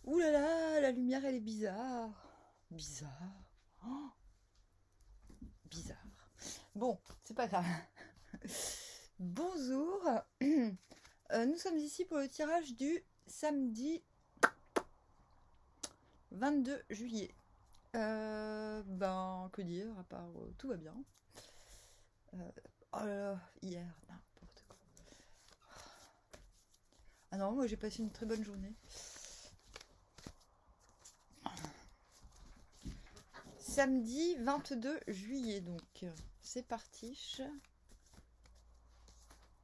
Ouh là là, la lumière elle est bizarre. Bizarre. Oh, bizarre. Bon, c'est pas grave. Bonjour. Nous sommes ici pour le tirage du samedi 22 juillet. Que dire, à part tout va bien. Oh là là, hier, n'importe quoi. Ah non, moi j'ai passé une très bonne journée. Samedi 22 juillet, donc c'est parti.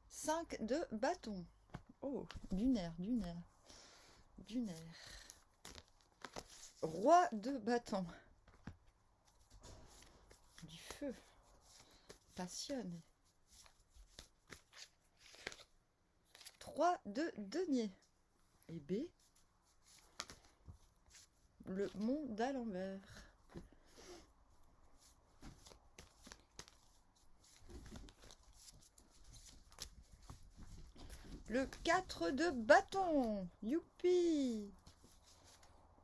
5 de bâton. Oh, du nerf. Roi de bâton. Du feu. Passionne. 3 de denier. Et B. Le monde à l'envers. Le 4 de bâton. Youpi.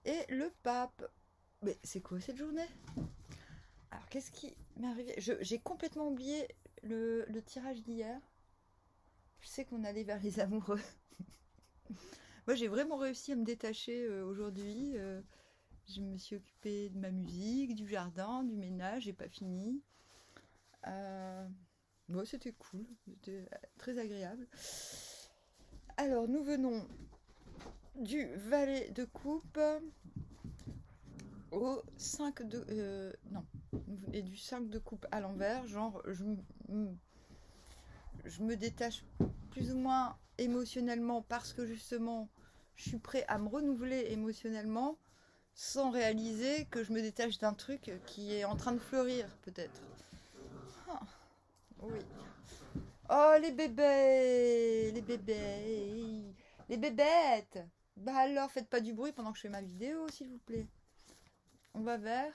Et le pape. Mais c'est quoi cette journée? Alors qu'est-ce qui m'est arrivé? J'ai complètement oublié le tirage d'hier. Je sais qu'on allait vers les amoureux. Moi j'ai vraiment réussi à me détacher aujourd'hui. Je me suis occupée de ma musique, du jardin, du ménage, j'ai pas fini. Bon, c'était cool, c'était très agréable. Alors nous venons du valet de coupe au 5 de... non, et du 5 de coupe à l'envers, genre je me détache plus ou moins émotionnellement parce que justement je suis prêt à me renouveler émotionnellement sans réaliser que je me détache d'un truc qui est en train de fleurir peut-être. Ah, oui. Oh les bébés, les bébêtes. Bah alors faites pas du bruit pendant que je fais ma vidéo s'il vous plaît. On va vers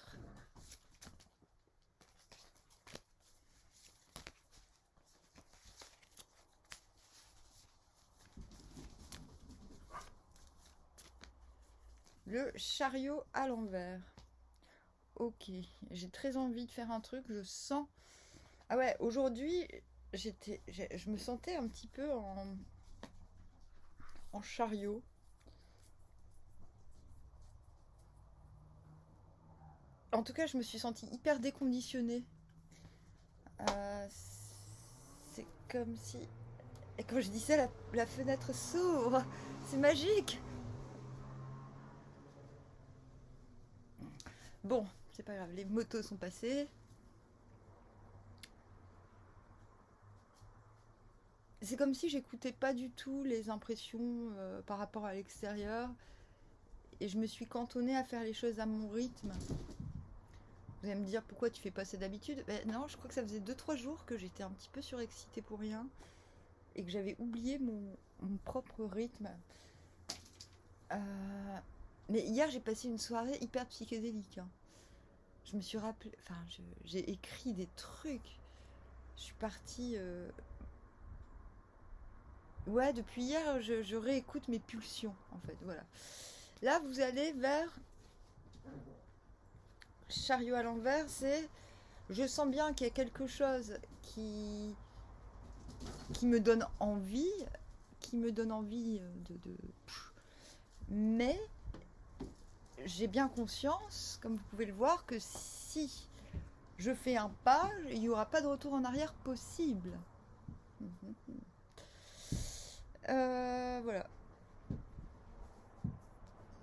le chariot à l'envers. Ok, j'ai très envie de faire un truc, je sens... Ah ouais, aujourd'hui, je me sentais un petit peu en chariot. En tout cas, je me suis sentie hyper déconditionnée. C'est comme si... Et quand je dis ça, la fenêtre s'ouvre. C'est magique. Bon, c'est pas grave, les motos sont passées. C'est comme si j'écoutais pas du tout les impressions par rapport à l'extérieur. Et je me suis cantonnée à faire les choses à mon rythme. Vous allez me dire pourquoi tu fais pas ça d'habitude? Ben non, je crois que ça faisait 2-3 jours que j'étais un petit peu surexcitée pour rien. Et que j'avais oublié mon propre rythme. Mais hier j'ai passé une soirée hyper psychédélique. Hein. Je me suis rappelé... Enfin, j'ai écrit des trucs. Je suis partie... Ouais, depuis hier, je réécoute mes pulsions, en fait, voilà. Là, vous allez vers chariot à l'envers, c'est... Je sens bien qu'il y a quelque chose qui me donne envie, mais j'ai bien conscience, comme vous pouvez le voir, que si je fais un pas, il n'y aura pas de retour en arrière possible. Voilà.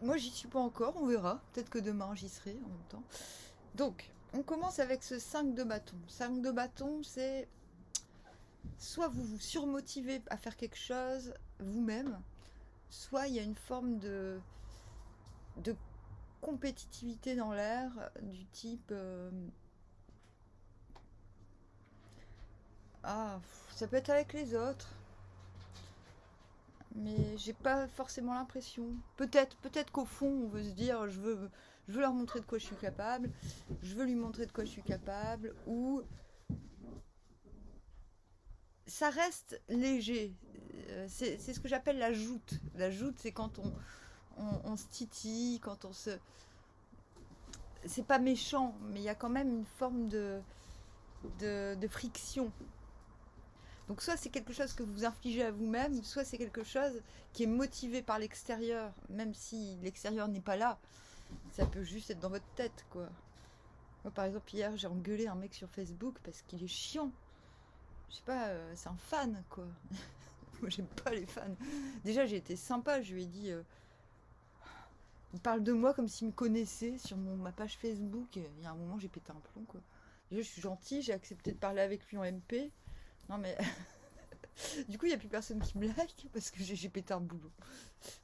Moi, j'y suis pas encore, on verra. Peut-être que demain, j'y serai en même temps. Donc, on commence avec ce 5 de bâton. 5 de bâton, c'est... Soit vous vous surmotivez à faire quelque chose vous-même, soit il y a une forme de compétitivité dans l'air, du type... ça peut être avec les autres. Mais j'ai pas forcément l'impression. Peut-être qu'au fond, on veut se dire, je veux leur montrer de quoi je suis capable, je veux lui montrer de quoi je suis capable, ou ça reste léger. C'est ce que j'appelle la joute. La joute, c'est quand on se titille, quand on se... C'est pas méchant, mais il y a quand même une forme de friction. Donc soit c'est quelque chose que vous infligez à vous-même, soit c'est quelque chose qui est motivé par l'extérieur, même si l'extérieur n'est pas là. Ça peut juste être dans votre tête, quoi. Moi, par exemple, hier, j'ai engueulé un mec sur Facebook parce qu'il est chiant. Je sais pas, c'est un fan, quoi. Moi, j'aime pas les fans. Déjà, j'ai été sympa, je lui ai dit... il parle de moi comme s'il me connaissait sur ma page Facebook. Il y a un moment, j'ai pété un plomb, quoi. Déjà, je suis gentille, j'ai accepté de parler avec lui en MP. Non, mais... du coup, il n'y a plus personne qui me like parce que j'ai pété un boulot.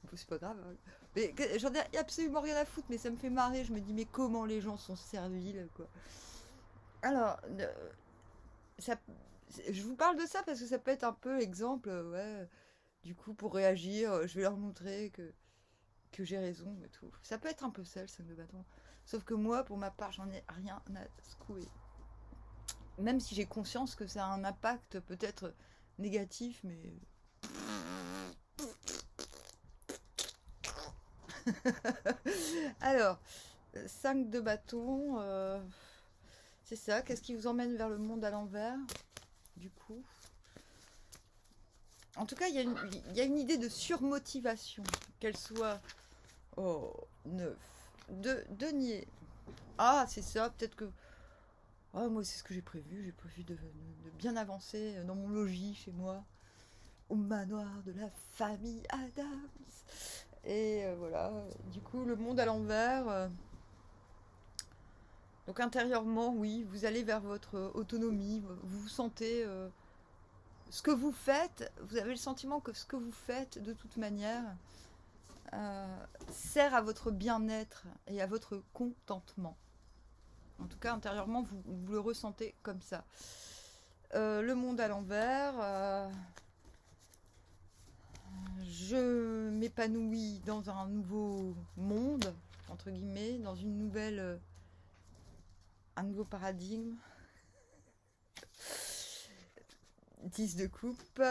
Bon, c'est pas grave. Hein. Mais j'en ai absolument rien à foutre, mais ça me fait marrer. Je me dis, mais comment les gens sont serviles, quoi. Alors, ça, je vous parle de ça parce que ça peut être un peu exemple, ouais. Du coup, pour réagir, je vais leur montrer que j'ai raison et tout. Ça peut être un peu ça, le 5 de bâton. Sauf que moi, pour ma part, j'en ai rien à secouer. Même si j'ai conscience que ça a un impact peut-être négatif, mais... Alors, 5 de bâton, c'est ça. Qu'est-ce qui vous emmène vers le monde à l'envers, du coup? En tout cas, il y a une idée de surmotivation, qu'elle soit... Oh, 9. De denier. Ah, c'est ça, peut-être que... Oh, moi, c'est ce que j'ai prévu. J'ai prévu de bien avancer dans mon logis chez moi, au manoir de la famille Adams. Et voilà, du coup, le monde à l'envers. Donc intérieurement, oui, vous allez vers votre autonomie. Vous vous sentez... ce que vous faites, vous avez le sentiment que ce que vous faites, de toute manière, sert à votre bien-être et à votre contentement. En tout cas, intérieurement, vous le ressentez comme ça. Le monde à l'envers. Je m'épanouis dans un nouveau monde, entre guillemets, dans une nouvelle... un nouveau paradigme. 10 de coupe.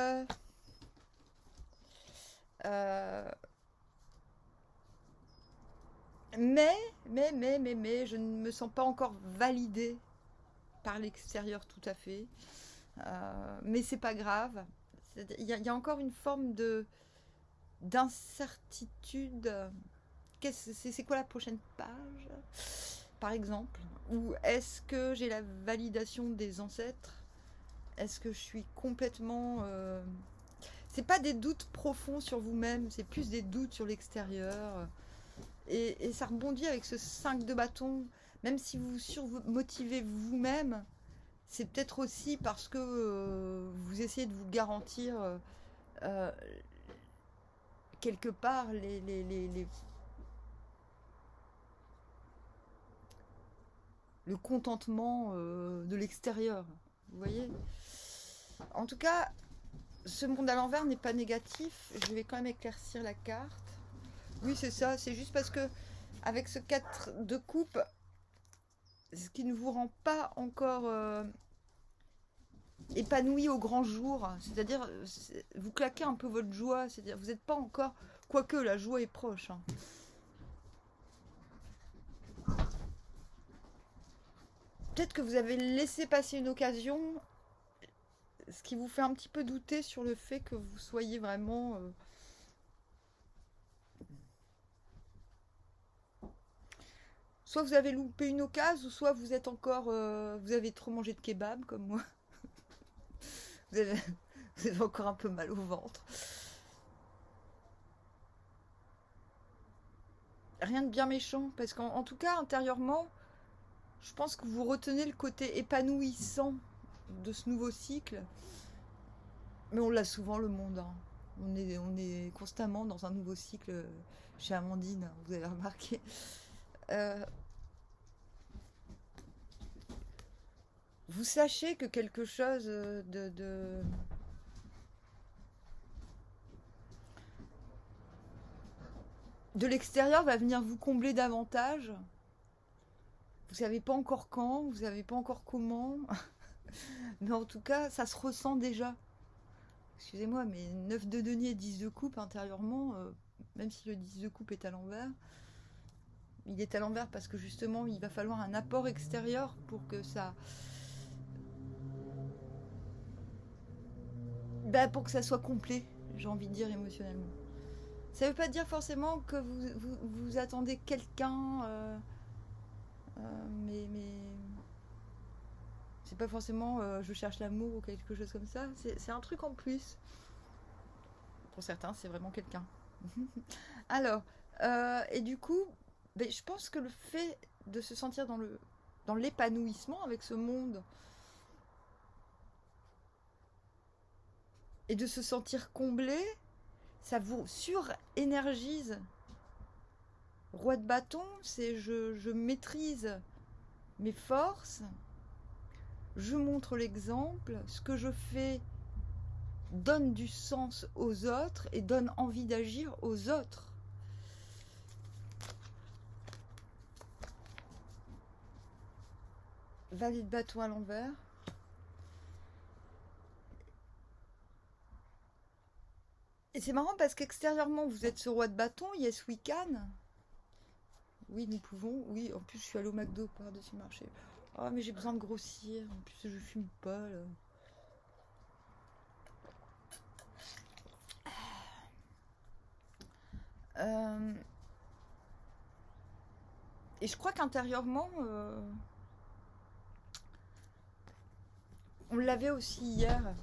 Mais, je ne me sens pas encore validée par l'extérieur tout à fait. Mais c'est pas grave. Il y a encore une forme d'incertitude. C'est quoi la prochaine page, par exemple? Ou est-ce que j'ai la validation des ancêtres? Est-ce que je suis complètement... C'est pas des doutes profonds sur vous-même, c'est plus des doutes sur l'extérieur. Et ça rebondit avec ce 5 de bâton. Même si vous surmotivez vous-même, c'est peut-être aussi parce que vous essayez de vous garantir quelque part le contentement de l'extérieur. Vous voyez? En tout cas, ce monde à l'envers n'est pas négatif. Je vais quand même éclaircir la carte. Oui, c'est ça. C'est juste parce que avec ce 4 de coupe, ce qui ne vous rend pas encore épanoui au grand jour, c'est-à-dire vous claquez un peu votre joie, c'est-à-dire vous n'êtes pas encore, quoique la joie est proche. Hein. Peut-être que vous avez laissé passer une occasion, ce qui vous fait un petit peu douter sur le fait que vous soyez vraiment... Soit vous avez loupé une occasion, ou soit vous êtes encore... vous avez trop mangé de kebab, comme moi. vous avez encore un peu mal au ventre. Rien de bien méchant, parce qu'en tout cas, intérieurement, je pense que vous retenez le côté épanouissant de ce nouveau cycle. Mais on l'a souvent, le monde. Hein. On est constamment dans un nouveau cycle chez Amandine, vous avez remarqué. Vous sachez que quelque chose de l'extérieur va venir vous combler davantage. Vous savez pas encore quand, vous savez pas encore comment. Mais en tout cas, ça se ressent déjà. Excusez-moi, mais 9 de denier, 10 de coupe intérieurement, même si le 10 de coupe est à l'envers. Il est à l'envers parce que justement, il va falloir un apport extérieur pour que ça... pour que ça soit complet, j'ai envie de dire, émotionnellement. Ça veut pas dire forcément que vous attendez quelqu'un, mais c'est pas forcément je cherche l'amour ou quelque chose comme ça. C'est un truc en plus. Pour certains, c'est vraiment quelqu'un. Alors, et du coup, je pense que le fait de se sentir dans l'épanouissement avec ce monde et de se sentir comblé, ça vous surénergise. Roi de bâton, c'est je maîtrise mes forces, je montre l'exemple, ce que je fais donne du sens aux autres et donne envie d'agir aux autres. Valet de bâton à l'envers. Et c'est marrant parce qu'extérieurement, vous êtes ce roi de bâton, yes we can. Oui, nous pouvons. Oui, en plus, je suis allée au McDo par-dessus le marché. Oh, mais j'ai besoin de grossir. En plus, je fume pas, là. Et je crois qu'intérieurement, on l'avait aussi hier.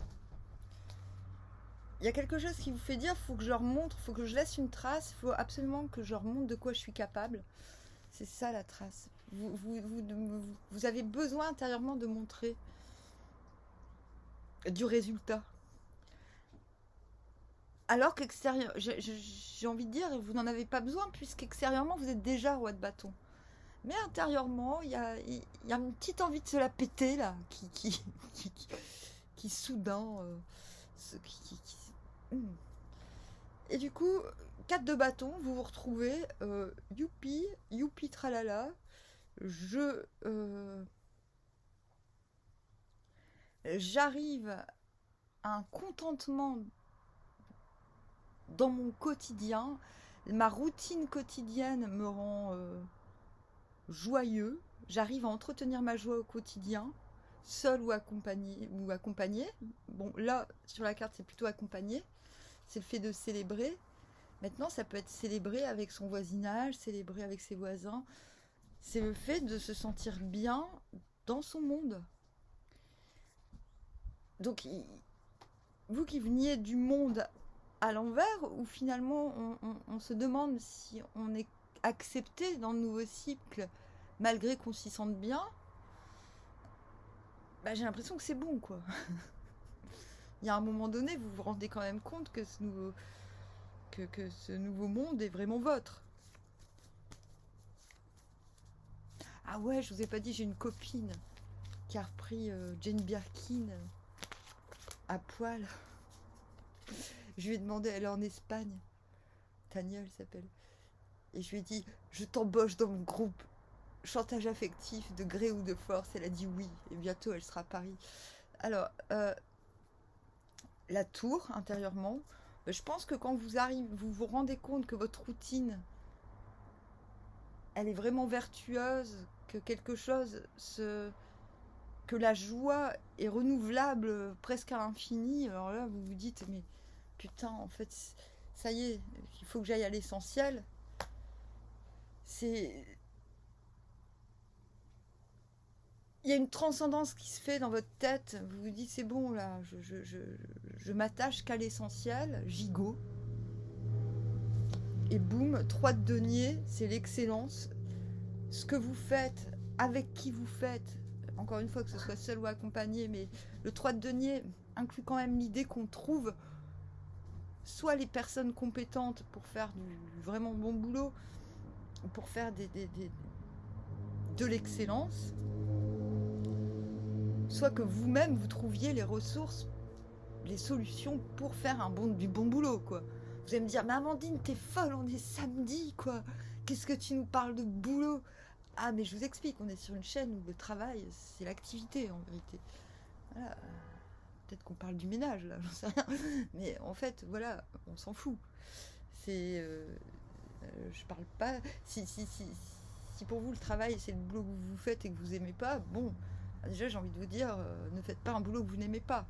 Il y a quelque chose qui vous fait dire, faut que je leur montre, faut que je laisse une trace, faut absolument que je leur montre de quoi je suis capable. C'est ça la trace. Vous avez besoin intérieurement de montrer du résultat. Alors qu'extérieur, j'ai envie de dire, vous n'en avez pas besoin puisqu'extérieurement vous êtes déjà roi de bâton. Mais intérieurement, il y a une petite envie de se la péter là, qui soudain, Et du coup, 4 de bâton, vous vous retrouvez, youpi, youpi tralala, j'arrive à un contentement dans mon quotidien. Ma routine quotidienne me rend joyeux. J'arrive à entretenir ma joie au quotidien, seul ou accompagné. Bon, là, sur la carte, c'est plutôt accompagné. C'est le fait de célébrer. Maintenant, ça peut être célébré avec son voisinage, célébré avec ses voisins. C'est le fait de se sentir bien dans son monde. Donc, vous qui veniez du monde à l'envers, où finalement on se demande si on est accepté dans le nouveau cycle, malgré qu'on s'y sente bien, j'ai l'impression que c'est bon, quoi. Il y a un moment donné, vous vous rendez quand même compte que ce nouveau monde est vraiment vôtre. Ah ouais, je vous ai pas dit, j'ai une copine qui a repris Jane Birkin à poil. Je lui ai demandé, elle est en Espagne. Tania, elle s'appelle. Et je lui ai dit, je t'embauche dans mon groupe. Chantage affectif, de gré ou de force. Elle a dit oui. Et bientôt, elle sera à Paris. Alors, la tour, intérieurement, je pense que quand vous arrivez, vous vous rendez compte que votre routine, elle est vraiment vertueuse, que quelque chose que la joie est renouvelable presque à l'infini. Alors là, vous vous dites, mais putain, en fait, ça y est, il faut que j'aille à l'essentiel. Il y a une transcendance qui se fait dans votre tête. Vous vous dites, c'est bon, là, je m'attache qu'à l'essentiel, gigot. Et boum, 3 de denier, c'est l'excellence. Ce que vous faites, avec qui vous faites, encore une fois, que ce soit seul ou accompagné, mais le 3 de denier inclut quand même l'idée qu'on trouve soit les personnes compétentes pour faire du vraiment bon boulot, pour faire de l'excellence, soit que vous-même vous trouviez les ressources, les solutions pour faire du bon boulot, quoi. Vous allez me dire, mais Amandine, t'es folle, on est samedi, quoi. Qu'est-ce que tu nous parles de boulot? Ah, mais je vous explique, on est sur une chaîne où le travail, c'est l'activité, en vérité. Voilà. Peut-être qu'on parle du ménage, là, j'en sais rien. Mais en fait, voilà, on s'en fout. C'est, je parle pas. Si pour vous le travail c'est le boulot que vous faites et que vous aimez pas, bon, déjà j'ai envie de vous dire, ne faites pas un boulot que vous n'aimez pas.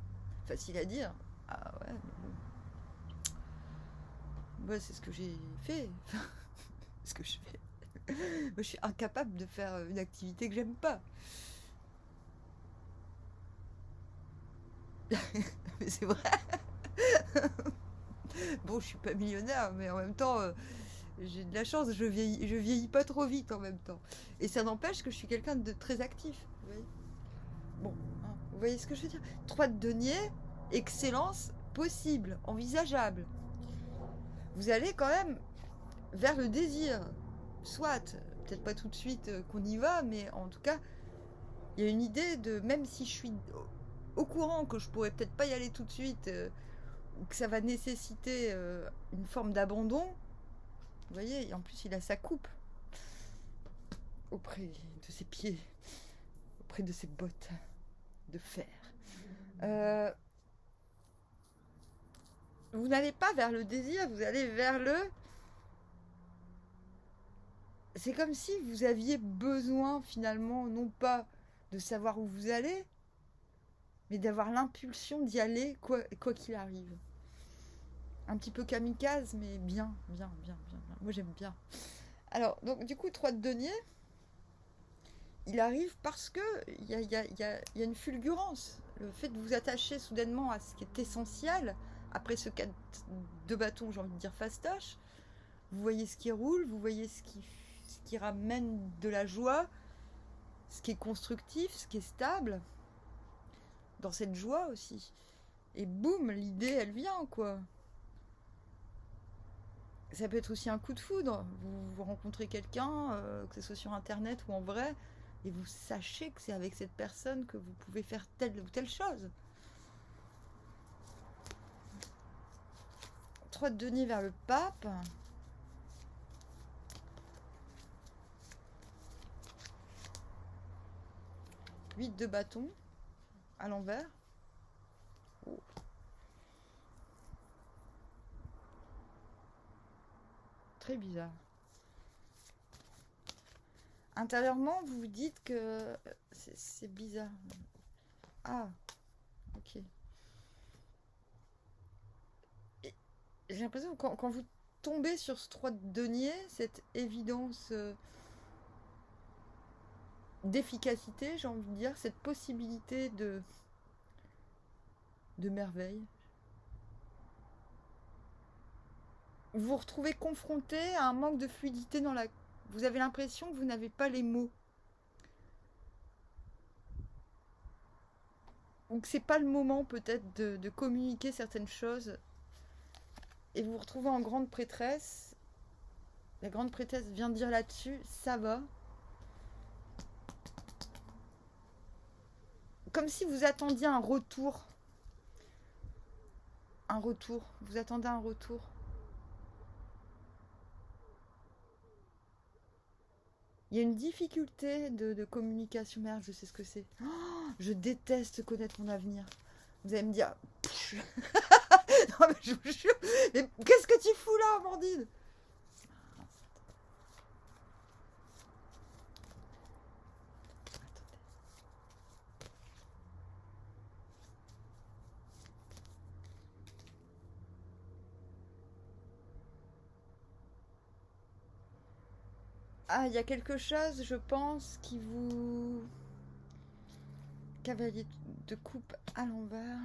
Facile à dire. Ah ouais. Moi, c'est ce que j'ai fait. Ce que je fais. Moi, je suis incapable de faire une activité que j'aime pas. Mais c'est vrai. Bon, je suis pas millionnaire, mais en même temps, j'ai de la chance. Je vieillis pas trop vite en même temps. Et ça n'empêche que je suis quelqu'un de très actif. Vous voyez, bon, hein, vous voyez ce que je veux dire. 3 de denier, excellence possible, envisageable. Vous allez quand même vers le désir. Soit, peut-être pas tout de suite qu'on y va, mais en tout cas, il y a une idée de, même si je suis au courant que je pourrais peut-être pas y aller tout de suite, ou que ça va nécessiter une forme d'abandon, vous voyez, et en plus il a sa coupe auprès de ses pieds, auprès de ses bottes de fer. Vous n'allez pas vers le désir, vous allez vers le... C'est comme si vous aviez besoin finalement, non pas de savoir où vous allez, mais d'avoir l'impulsion d'y aller quoi qu'il arrive. Un petit peu kamikaze, mais bien. Moi j'aime bien. Alors, donc du coup, 3 de denier, il arrive parce que il y a une fulgurance. Le fait de vous attacher soudainement à ce qui est essentiel, après ce 4 de bâton, j'ai envie de dire fastoche, vous voyez ce qui roule, vous voyez ce qui ramène de la joie, ce qui est constructif, ce qui est stable, dans cette joie aussi. Et boum, l'idée, elle vient, quoi. Ça peut être aussi un coup de foudre. Vous rencontrez quelqu'un, que ce soit sur Internet ou en vrai, et vous sachez que c'est avec cette personne que vous pouvez faire telle ou telle chose. 3 de denier vers le pape. Huit de bâton à l'envers. Oh. Très bizarre. Intérieurement, vous vous dites que c'est bizarre. Ah, ok. J'ai l'impression que quand vous tombez sur ce 3 de denier, cette évidence d'efficacité, j'ai envie de dire, cette possibilité de merveille, vous vous retrouvez confronté à un manque de fluidité dans la... Vous avez l'impression que vous n'avez pas les mots. Ou que c'est pas le moment peut-être de communiquer certaines choses. Et vous vous retrouvez en grande prêtresse. La grande prêtresse vient dire là-dessus, ça va. Comme si vous attendiez un retour. Un retour. Vous attendez un retour. Il y a une difficulté de communication. Merde, je sais ce que c'est. Oh, je déteste connaître mon avenir. Vous allez me dire... Non mais je vous jure. Mais qu'est-ce que tu fous là, Amandine? Ah, il y a quelque chose, je pense, qui vous... Cavalier de coupe à l'envers.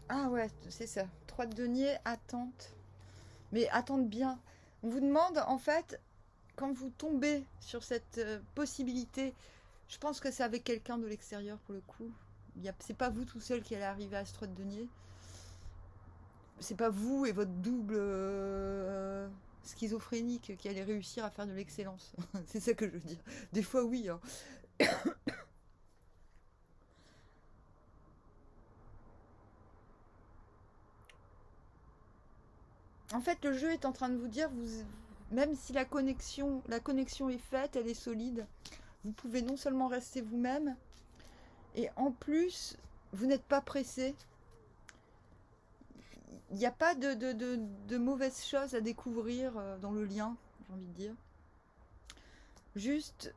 Ah ouais, c'est ça. 3 de denier, attente. Mais attente bien. On vous demande, en fait, quand vous tombez sur cette possibilité, je pense que c'est avec quelqu'un de l'extérieur pour le coup. C'est pas vous tout seul qui allez arriver à ce 3 de denier. C'est pas vous et votre double schizophrénique qui allez réussir à faire de l'excellence. C'est ça que je veux dire. Des fois, oui. Hein. En fait, le jeu est en train de vous dire, même si la connexion est faite, elle est solide, vous pouvez non seulement rester vous-même, et en plus, vous n'êtes pas pressé. Il n'y a pas de mauvaises choses à découvrir dans le lien, j'ai envie de dire. Juste,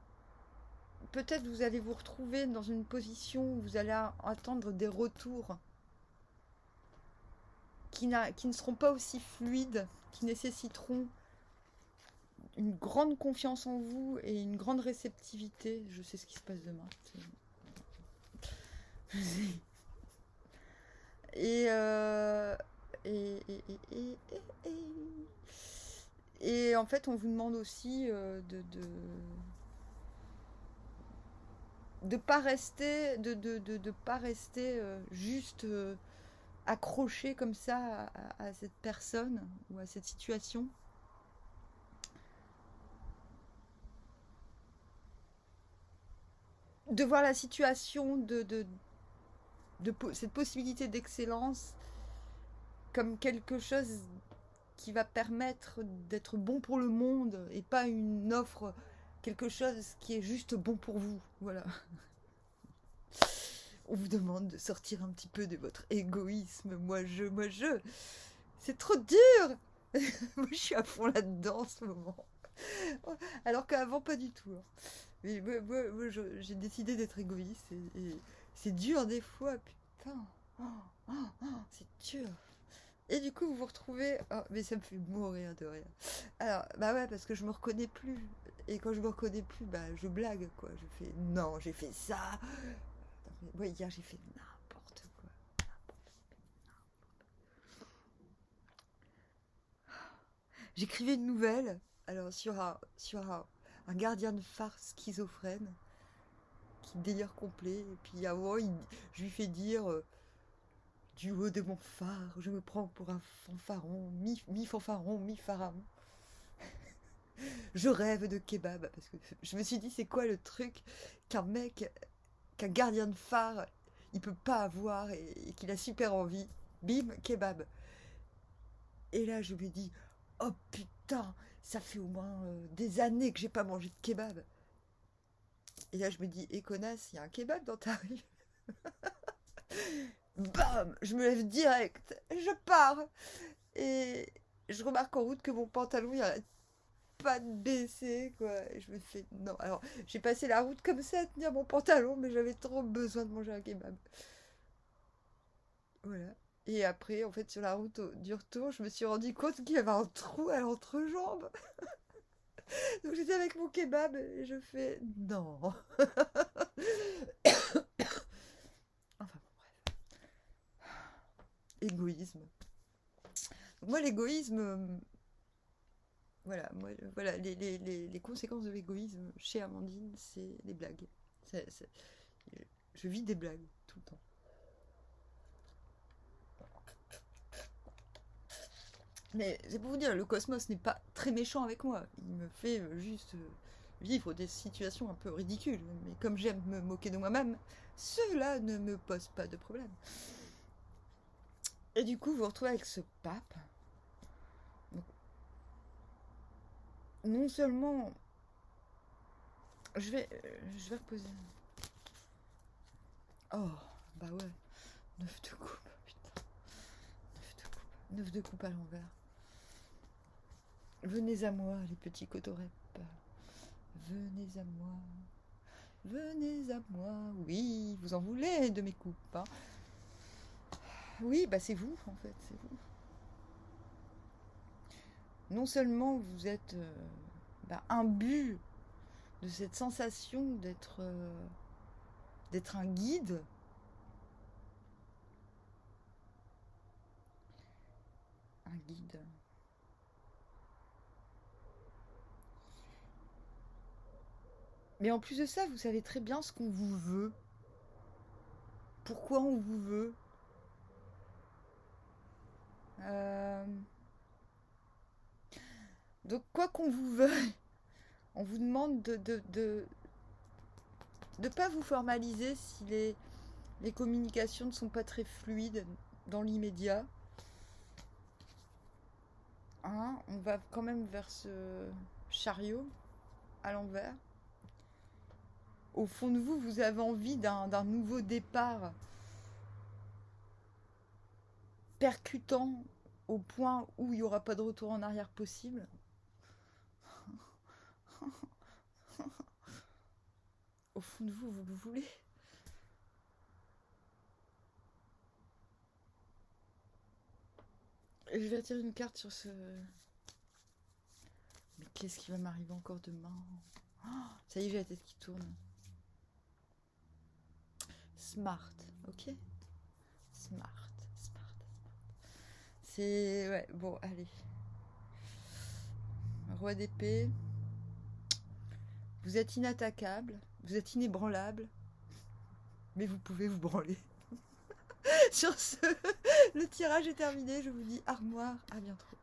peut-être vous allez vous retrouver dans une position où vous allez attendre des retours qui ne seront pas aussi fluides, qui nécessiteront une grande confiance en vous et une grande réceptivité. Je sais ce qui se passe demain. Et en fait, on vous demande aussi de pas rester, de pas rester juste accroché comme ça à cette personne ou à cette situation. De voir la situation de cette possibilité d'excellence comme quelque chose qui va permettre d'être bon pour le monde et pas une offre, quelque chose qui est juste bon pour vous. Voilà. On vous demande de sortir un petit peu de votre égoïsme. Moi je. C'est trop dur. Moi je suis à fond là-dedans en ce moment. Alors qu'avant pas du tout. Mais moi, j'ai décidé d'être égoïste et c'est dur des fois, putain. C'est dur. Et du coup, vous vous retrouvez... Oh, mais ça me fait mourir de rire. Alors, bah ouais, parce que je me reconnais plus. Et quand je me reconnais plus, bah je blague, quoi. Je fais, non, j'ai fait ça. Ouais, hier, j'ai fait n'importe quoi. J'écrivais une nouvelle, alors sur un gardien de phare schizophrène, qui délire complet. Et puis avant, je lui fais dire... du haut de mon phare, je me prends pour un fanfaron, mi-fanfaron, mi-pharaon. Je rêve de kebab, parce que je me suis dit, c'est quoi le truc qu'un gardien de phare, il peut pas avoir et qu'il a super envie. Bim, kebab. Et là, je me dis, oh putain, ça fait au moins des années que j'ai pas mangé de kebab. Et là, je me dis, connasse, il y a un kebab dans ta rue. Bam, je me lève direct, je pars. Et je remarque en route que mon pantalon, il arrête pas de baisser, quoi. Et je me fais, non. Alors, j'ai passé la route comme ça à tenir mon pantalon, mais j'avais trop besoin de manger un kebab. Voilà. Et après, en fait, sur la route du retour, je me suis rendu compte qu'il y avait un trou à l'entrejambe. Donc j'étais avec mon kebab et je fais, non. Enfin, bon, bref. Égoïsme. Moi, l'égoïsme, voilà, les conséquences de l'égoïsme chez Amandine, c'est les blagues. Je vis des blagues tout le temps. Mais c'est pour vous dire, le cosmos n'est pas très méchant avec moi. Il me fait juste vivre des situations un peu ridicules. Mais comme j'aime me moquer de moi-même, cela ne me pose pas de problème. Et du coup, vous vous retrouvez avec ce pape. Donc, non seulement... Je vais reposer. Oh, bah ouais. 9 de coupe, putain. 9 de coupe. 9 de coupe à l'envers. Venez à moi, les petits cotorep. Venez à moi. Venez à moi. Oui, vous en voulez de mes coupes. Hein. Oui, bah c'est vous, en fait, c'est vous. Non seulement vous êtes imbu de cette sensation d'être un guide, mais en plus de ça, vous savez très bien ce qu'on vous veut, pourquoi on vous veut. Donc quoi qu'on vous veuille, on vous demande de pas vous formaliser si les communications ne sont pas très fluides dans l'immédiat. Hein, on va quand même vers ce chariot à l'envers. au fond de vous, vous avez envie d'un nouveau départ percutant au point où il n'y aura pas de retour en arrière possible. Au fond de vous, vous le voulez. Je vais tirer une carte sur ce... Mais qu'est-ce qui va m'arriver encore demain? Oh, ça y est, j'ai la tête qui tourne. Smart, ok? Smart. C'est... Ouais, bon, allez. Roi d'épée. Vous êtes inattaquable, vous êtes inébranlable, mais vous pouvez vous branler. Sur ce, le tirage est terminé, je vous dis au revoir, à bientôt.